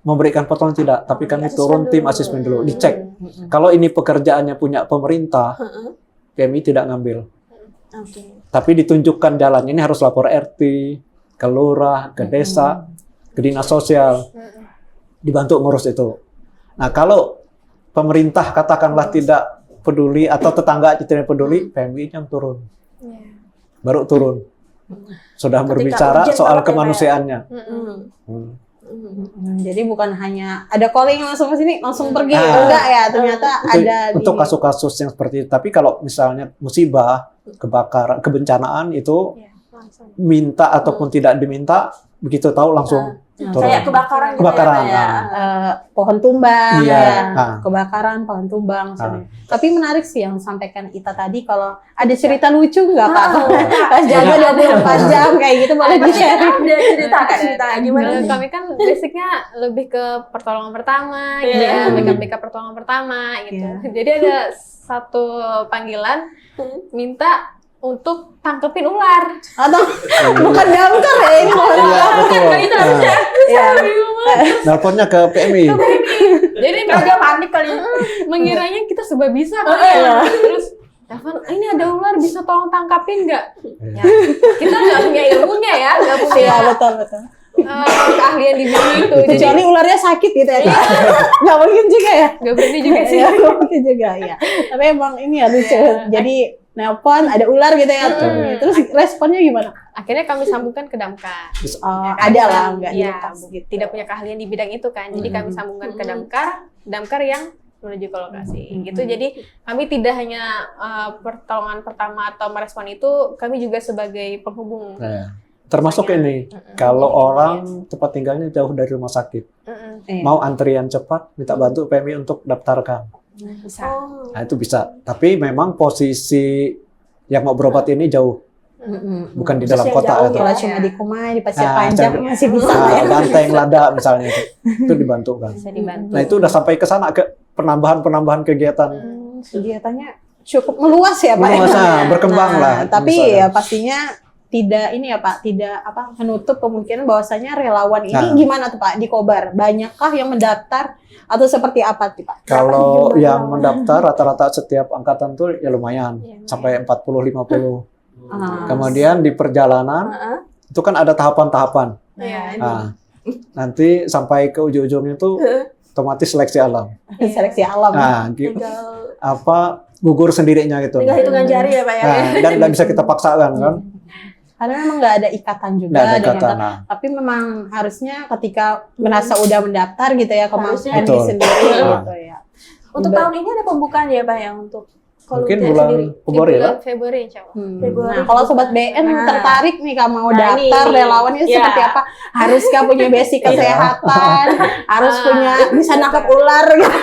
memberikan pertolongan, tidak, tapi kami Asesmen turun tim dulu. asesmen dulu, dicek. Mm-mm. Kalau ini pekerjaannya punya pemerintah, Heeh. PMI tidak ngambil. Oke. Tapi ditunjukkan jalannya, ini harus lapor RT, ke lurah, ke desa, ke dinas sosial, dibantu ngurus itu. Nah, kalau pemerintah katakanlah tidak peduli atau tetangga tidak peduli, PMI yang turun. Iya. Baru turun. Sudah Ketika berbicara urgent soal banget ya, kemanusiaannya. Hmm. Jadi bukan hanya ada calling langsung ke sini, langsung pergi. Ah. Enggak ya, ternyata Itu ada untuk di kasus-kasus yang seperti itu. Tapi kalau misalnya musibah, kebakaran, kebencanaan itu Iya, langsung. minta ataupun tidak diminta, begitu tahu langsung turun. Kayak kebakaran gitu Kebakaran, ya, Kak, ya. pohon tumbang, Iya. ya. Ah. Kebakaran, pohon tumbang. Ah. Tapi menarik sih yang sampaikan Ita tadi, kalau ada cerita lucu nggak Kak? Ah, Pas jaga 24 jam kayak gitu boleh di-share. Ada cerita Kak, cerita gimana Kalau nih? kami kan basicnya lebih ke pertolongan pertama, gitu Iya. ya, backup pertolongan pertama, gitu. Jadi ada satu panggilan minta untuk tangkepin ular. Atau bukan damkar ya ini mohon Iya, maaf. betul. Itu harusnya. Iya. Nelponnya ke PMI. Jadi Agak panik kali. mengiranya kita serba bisa Oh, kali ya. iya. Terus telepon, ini ada ular, bisa tolong tangkapin nggak? Iya. Ya, kita nggak punya ilmunya ya, nggak punya Iya, betul. keahlian di bidang itu. Jadi Kecuali ularnya sakit gitu ya. Kak. Nggak mungkin juga ya. nggak berani juga sih. Iya, nggak mungkin juga ya. Tapi emang ini ya lucu. Jadi nelpon ada ular gitu ya. Terus responnya gimana? Akhirnya kami sambungkan ke damkar. Oh, Ya, ada kami lah, kan, nggak ya, direkam gitu. tidak punya keahlian di bidang itu kan. Jadi kami sambungkan ke damkar yang menuju ke lokasi. Gitu. Jadi kami tidak hanya pertolongan pertama atau merespon itu, kami juga sebagai penghubung. Nah, termasuk ini, kalau orang tempat tinggalnya jauh dari rumah sakit, Iya. mau antrian cepat, minta bantu PMI untuk daftarkan. Bisa. Oh. Nah, itu bisa. Tapi memang posisi yang mau berobat ini jauh, bukan di dalam Terus yang kota. jauh Atau, Kalau cuma di Kumai, di Pasir Nah, Panjang cuma- masih bisa lah ya. Banteng, Lada misalnya itu dibantu kan. Bisa dibantu. Nah, itu udah sampai ke sana ke penambahan kegiatan. Kegiatannya cukup meluas ya Pak. Meluas, berkembang Nah, lah. Tapi misalnya. ya pastinya tidak ini ya Pak, tidak menutup kemungkinan bahwasanya relawan ini Nah. gimana tuh Pak di Kobar? Banyakkah yang mendaftar atau seperti apa sih Pak? Kalau Jumlah yang relawan. mendaftar rata-rata setiap angkatan tuh ya lumayan, sampai 40-50. Kemudian di perjalanan itu kan ada tahapan-tahapan. Iya. Nah, nanti sampai ke ujung-ujungnya itu otomatis seleksi alam. Seleksi alam. Nah, gugur sendirinya gitu. Tinggal hitungan jari ya Pak ya. Nah, dan nggak bisa kita paksakan kan? Karena memang nggak ada ikatan juga Nggak ada dengan ikatan. Nah, tapi memang harusnya ketika merasa udah mendaftar gitu ya Harusnya. kemampuan Betul. sendiri Nah. gitu ya. Untuk tahun ini ada pembukaan ya Pak ya untuk mungkin volunteer bulan sendiri. Februari Di lah. bulan Februari insya Allah. Februari. Nah, kalau sobat BN Nah. tertarik nih kalau mau Nah, daftar nih. relawan itu Ya. seperti apa? Haruskah punya basic Iya. kesehatan? Harus punya bisa nangkap ular gitu.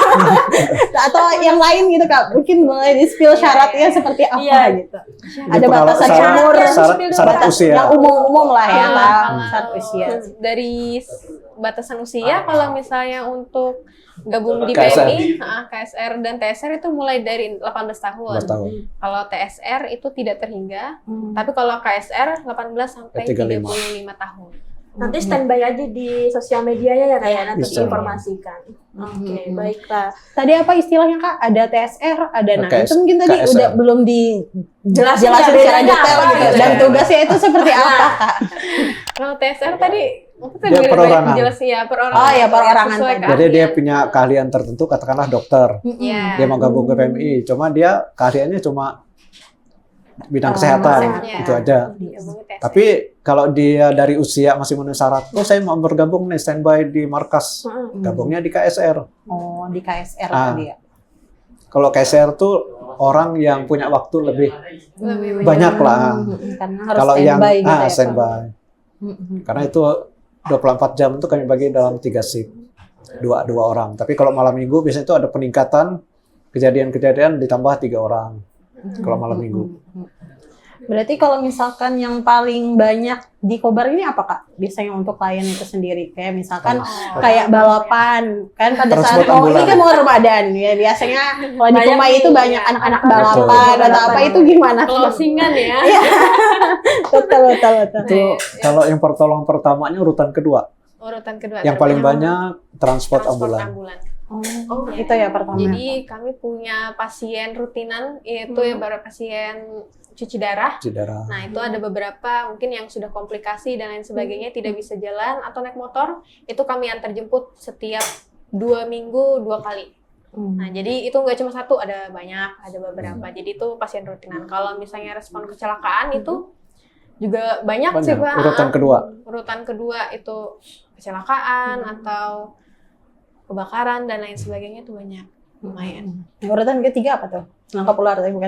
Atau yang lain gitu Kak. Mungkin boleh di-spill syaratnya seperti apa Iya. gitu. Ini Ada batasan syarat- umur, syarat usia. yang umum-umum lah ya, Kalau- Kak. kalau Syarat usia. Dari batasan usia, kalau misalnya untuk gabung di KSR. PMI, KSR dan TSR itu mulai dari 18 tahun. 11 tahun. Kalau TSR itu tidak terhingga, tapi kalau KSR 18 sampai 35. 35 tahun. Nanti standby aja di sosial medianya ya kayak nanti Bisa. diinformasikan. Oke, baiklah. Tadi apa istilahnya Kak? Ada TSR, ada nah KS itu mungkin tadi KSR. udah belum dijelasin Jelasin secara bedanya detail apa gitu. gitu. Dan tugasnya itu seperti apa Kak? Kalau TSR tadi mungkin Dia perorangan. jelas ya perorangan. Oh, ya, perorangan Sesuai tadi. Jadi dia keahlian. punya keahlian tertentu, katakanlah dokter. Iya. Dia mau gabung ke PMI, cuma dia keahliannya cuma bidang Oh, kesehatan, Iya. itu aja. Gabung ke TSR. Tapi kalau dia dari usia masih memenuhi syarat, oh saya mau bergabung nih standby di markas, gabungnya di KSR. Oh, di KSR Ah. tadi ya. Kalau KSR tuh orang yang punya waktu lebih Lebih banyak lah. Karena harus Kalau yang standby gitu ya. Pak. standby, karena itu 24 jam itu kami bagi dalam 3 shift, dua orang. Tapi kalau malam minggu biasanya itu ada peningkatan kejadian-kejadian ditambah 3 orang. Kalau malam minggu. Berarti kalau misalkan yang paling banyak di Kobar ini apa Kak? Biasanya untuk klien itu sendiri. Kayak misalkan kayak balapan. Kan pada saat Transport ini ambulan. kan mau Ramadan ya. Biasanya kalau di Banyak Kumai nih, itu banyak ya. anak-anak Betul. balapan atau apa itu gimana? closingan ya. Iya. betul. Itu kalau yang pertolongan pertamanya urutan kedua. Urutan kedua. Yang paling banyak transport ambulan. Oh, itu ya pertama. Jadi kami punya pasien rutinan itu ya baru pasien cuci darah. Cedera. Nah itu ada beberapa mungkin yang sudah komplikasi dan lain sebagainya tidak bisa jalan atau naik motor itu kami antar jemput setiap 2 minggu 2 kali. Nah jadi itu nggak cuma satu ada banyak ada beberapa. Jadi itu pasien rutinan. Kalau misalnya respon kecelakaan itu juga banyak sih Pak. Urutan kedua. Urutan kedua itu kecelakaan atau kebakaran dan lain sebagainya itu banyak lumayan. Urutan ketiga apa tuh? Nangkap ular tapi bukan.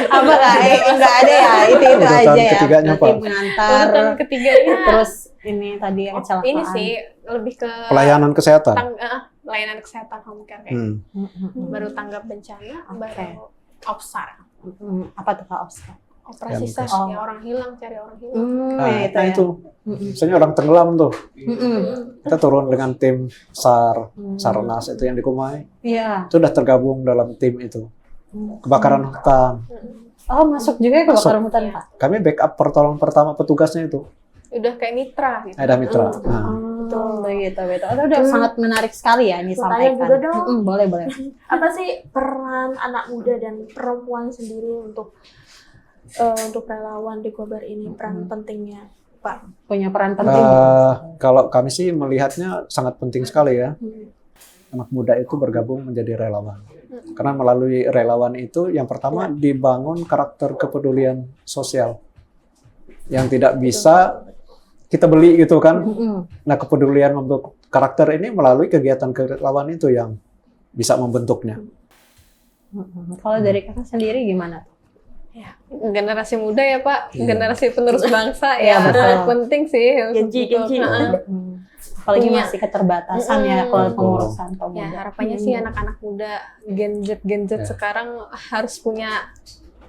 apa Kak? Enggak ada ya. Itu Urutan aja ya. ketiganya Berarti apa? mengantar. Urutan ketiganya Terus ini tadi yang kecelakaan. ini sih lebih ke Pelayanan kesehatan. layanan kesehatan home care kayak baru tanggap bencana Oke. baru OPSAR Apa tuh Kak Oscar? operasi Ya, SAR oh. ya orang hilang cari orang hilang. Nah, Ya, nah ya. itu. Misalnya orang tenggelam tuh. Kita turun dengan tim SAR, Sarnas itu yang di Kumai. Iya. Itu udah tergabung dalam tim itu. Kebakaran hutan. Oh, masuk juga ya ke Masuk. kebakaran hutan, Pak? Kami backup pertolongan pertama petugasnya itu. Udah kayak mitra gitu. Ada mitra. Nah, Begitu. Itu udah sangat menarik sekali ya ini Mau tanya sampaikan. juga dong. Boleh. Apa sih peran anak muda dan perempuan sendiri untuk relawan di Kobar ini, peran pentingnya, Pak? Punya peran penting. Kalau kami sih melihatnya sangat penting sekali ya. Anak muda itu bergabung menjadi relawan. Karena melalui relawan itu yang pertama dibangun karakter kepedulian sosial yang tidak bisa kita beli gitu kan. Nah, kepedulian membentuk karakter ini melalui kegiatan relawan itu yang bisa membentuknya. Kalau dari kakak sendiri gimana? Ya, generasi muda ya Pak, generasi penerus bangsa Iya, ya, betul. sangat penting sih. Genji. Apalagi Punya. masih keterbatasan ya kalau pengurusan Ya, pemuda. harapannya sih anak-anak muda Gen Z sekarang harus punya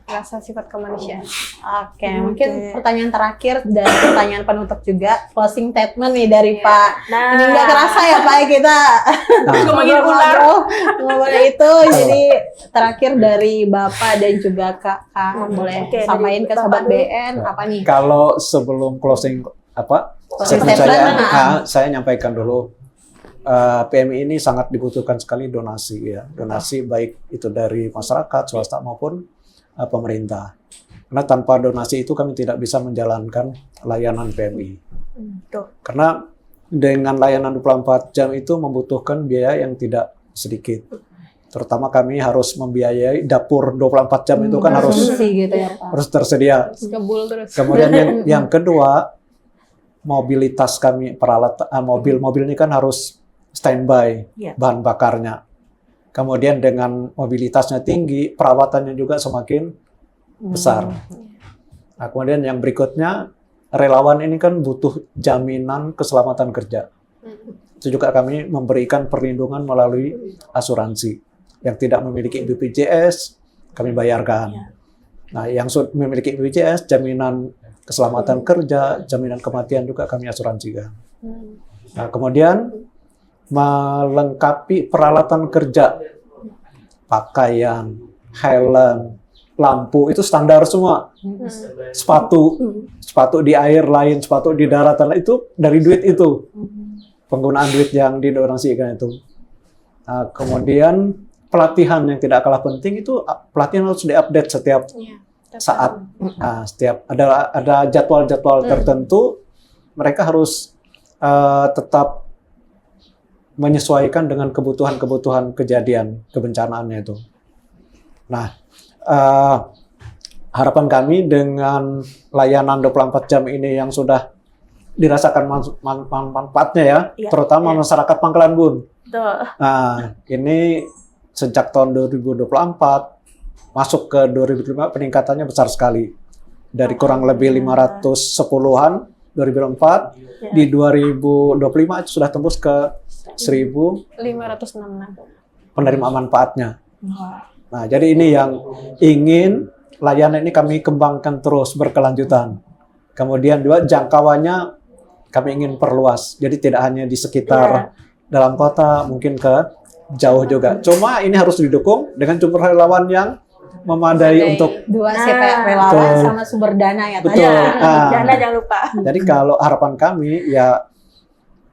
rasa sifat kemanusiaan. Oke, mungkin pertanyaan terakhir dan pertanyaan penutup juga, closing statement nih dari Pak. Ini nggak kerasa ya Pak ya kita ngomongin itu. Jadi terakhir dari Bapak dan juga Kakak boleh Oke, sampaikan dari ke Bapak Sobat dulu. BN apa nih? Kalau sebelum closing Closing statement statement, saya nyampaikan dulu PMI ini sangat dibutuhkan sekali donasi ya. Donasi baik itu dari masyarakat, swasta maupun pemerintah. Karena tanpa donasi itu kami tidak bisa menjalankan layanan PMI. Karena dengan layanan 24 jam itu membutuhkan biaya yang tidak sedikit. Terutama kami harus membiayai dapur 24 jam itu kan harus gitu ya Pak. harus tersedia. Ngebul terus. Kemudian yang kedua, mobilitas kami peralatan mobil ini kan harus standby bahan bakarnya. Kemudian dengan mobilitasnya tinggi, perawatannya juga semakin besar. Nah, kemudian yang berikutnya, relawan ini kan butuh jaminan keselamatan kerja. Itu juga kami memberikan perlindungan melalui asuransi. Yang tidak memiliki BPJS, kami bayarkan. Nah, yang memiliki BPJS, jaminan keselamatan kerja, jaminan kematian juga kami asuransikan. Nah, kemudian melengkapi peralatan kerja, pakaian, helm, lampu itu standar semua. Sepatu di air lain, sepatu di daratan itu dari duit itu. Penggunaan duit yang didonasikan itu. Nah, kemudian pelatihan yang tidak kalah penting itu pelatihan harus diupdate setiap saat. Nah, setiap ada jadwal-jadwal tertentu, mereka harus tetap menyesuaikan dengan kebutuhan-kebutuhan kejadian kebencanaannya itu. Nah, harapan kami dengan layanan 24 jam ini yang sudah dirasakan manfaatnya ya, terutama masyarakat Pangkalan Bun. Nah, ini sejak tahun 2024 masuk ke 2025 peningkatannya besar sekali. Dari kurang lebih 510-an 2004 di 2025 itu sudah tembus ke 1.566 penerima manfaatnya. Nah, jadi ini yang ingin layanan ini kami kembangkan terus berkelanjutan. Kemudian juga jangkauannya kami ingin perluas. Jadi tidak hanya di sekitar dalam kota, mungkin ke jauh juga. Cuma ini harus didukung dengan jumlah relawan yang memadai untuk 2 CPR relawan sama sumber dana ya. Betul. Dana jangan lupa. Jadi kalau harapan kami ya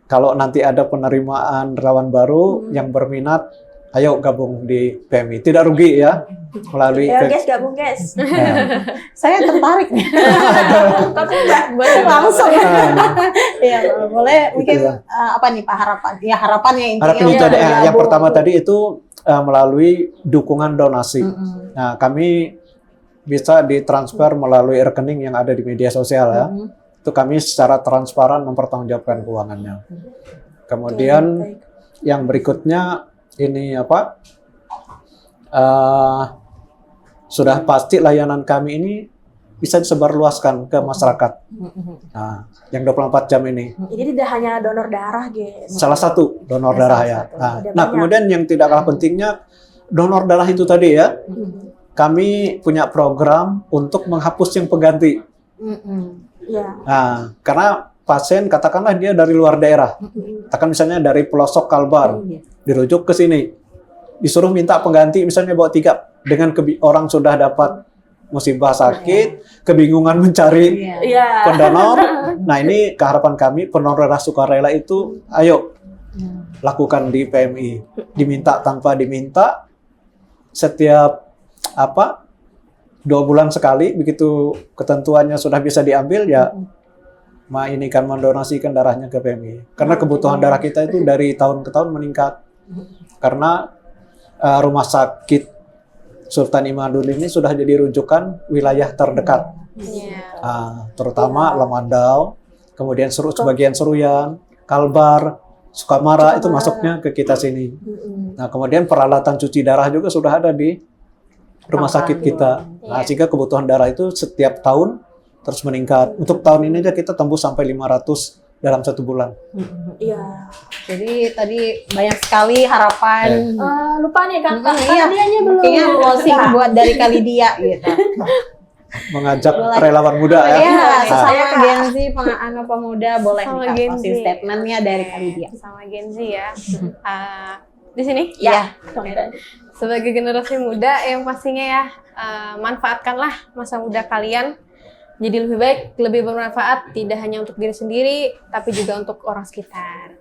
kalau nanti ada penerimaan relawan baru yang berminat, ayo gabung di PMI. Tidak rugi ya melalui Guys, gabung guys. Saya tertarik nih. Tapi enggak Langsung. Iya, boleh mungkin apa nih Pak harapan? Ya harapannya intinya. Harapan itu ada yang pertama tadi itu melalui dukungan donasi. Nah, kami bisa ditransfer melalui rekening yang ada di media sosial ya. Itu kami secara transparan mempertanggungjawabkan keuangannya. Kemudian yang berikutnya ini apa? Sudah pasti layanan kami ini bisa disebarluaskan ke masyarakat. Nah, yang 24 jam ini. Jadi tidak hanya donor darah, guys. Salah satu donor darah ya. Nah, kemudian yang tidak kalah pentingnya donor darah itu tadi ya. Kami punya program untuk menghapus yang pengganti. Nah, karena pasien katakanlah dia dari luar daerah. Katakan misalnya dari pelosok Kalbar, dirujuk ke sini. Disuruh minta pengganti misalnya bawa 3 dengan orang sudah dapat musibah sakit, kebingungan mencari Iya. Iya. pendonor. Nah, ini keharapan kami pendonor darah sukarela itu, ayo lakukan di PMI. Diminta tanpa diminta, setiap 2 bulan sekali, begitu ketentuannya sudah bisa diambil ya, ini kan mendonasikan darahnya ke PMI. Karena kebutuhan darah kita itu dari tahun ke tahun meningkat. Karena rumah sakit Sultan Imaduddin ini sudah jadi rujukan wilayah terdekat. Iya. Terutama Lamandau, kemudian sebagian Seruyan, Kalbar, Sukamara itu masuknya ke kita sini. Nah, kemudian peralatan cuci darah juga sudah ada di rumah sakit kita. Nah, sehingga kebutuhan darah itu setiap tahun terus meningkat. Untuk tahun ini aja kita tembus sampai 500 dalam 1 bulan. Iya. Jadi tadi banyak sekali harapan. Lupa nih Kak. Iya, Dianya belum. kayaknya closing buat dari Kalidia gitu. Mengajak Boleh. relawan muda ya. Iya, Nah. sesama Gen Z, anak pemuda boleh Sama nih Kak, Gen closing Z. statementnya dari Kalidia. Sama Gen Z ya. Di sini? Ya. Sebagai generasi muda yang pastinya ya, manfaatkanlah masa muda kalian jadi lebih baik, lebih bermanfaat, tidak hanya untuk diri sendiri, tapi juga untuk orang sekitar.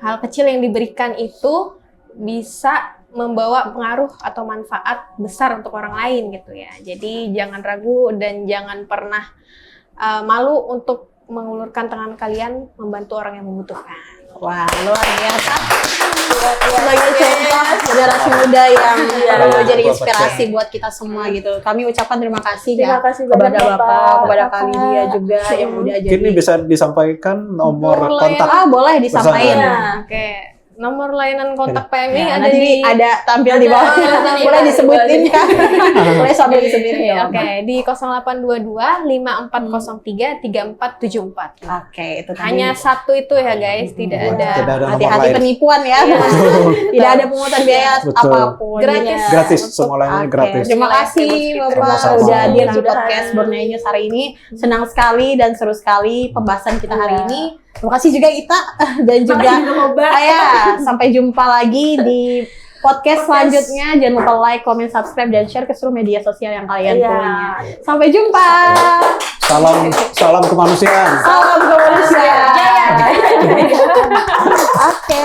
Hal kecil yang diberikan itu bisa membawa pengaruh atau manfaat besar untuk orang lain gitu ya. Jadi jangan ragu dan jangan pernah malu untuk mengulurkan tangan kalian membantu orang yang membutuhkan. Wah, luar biasa. Sebagai contoh generasi muda yang perlu jadi inspirasi buat kita semua gitu. Kami ucapkan terima kasih Terima ya kasih kepada banyak, Bapak, kepada Bapak. Kalidia juga yang udah jadi. Mungkin ini bisa disampaikan nomor Nomor kontak. Boleh disampaikan. Iya. Oke, nomor layanan kontak PMI Ya, ada nanti di ada tampil di bawah. Ada. Boleh disebutin kan? Boleh sambil disebutin ya. Oke, di 0822 5403 3474. Oke, itu tadi. Hanya satu itu ya guys, tidak ada. Tidak ada nomor Hati-hati lain. penipuan ya. Tidak ada pungutan biaya Betul. apapun. Gratis. Gratis, semua lainnya Oke, gratis. terima kasih Bapak Sama-sama. udah hadir di Sudah podcast hadir. Borneo News hari ini. Senang sekali dan seru sekali pembahasan kita hari ini. Terima kasih juga Ita dan juga sampai jumpa lagi di podcast selanjutnya. Jangan lupa like, comment, subscribe dan share ke seluruh media sosial yang kalian Iya. punya. Sampai jumpa. Salam kemanusiaan. Salam kemanusiaan. Oke.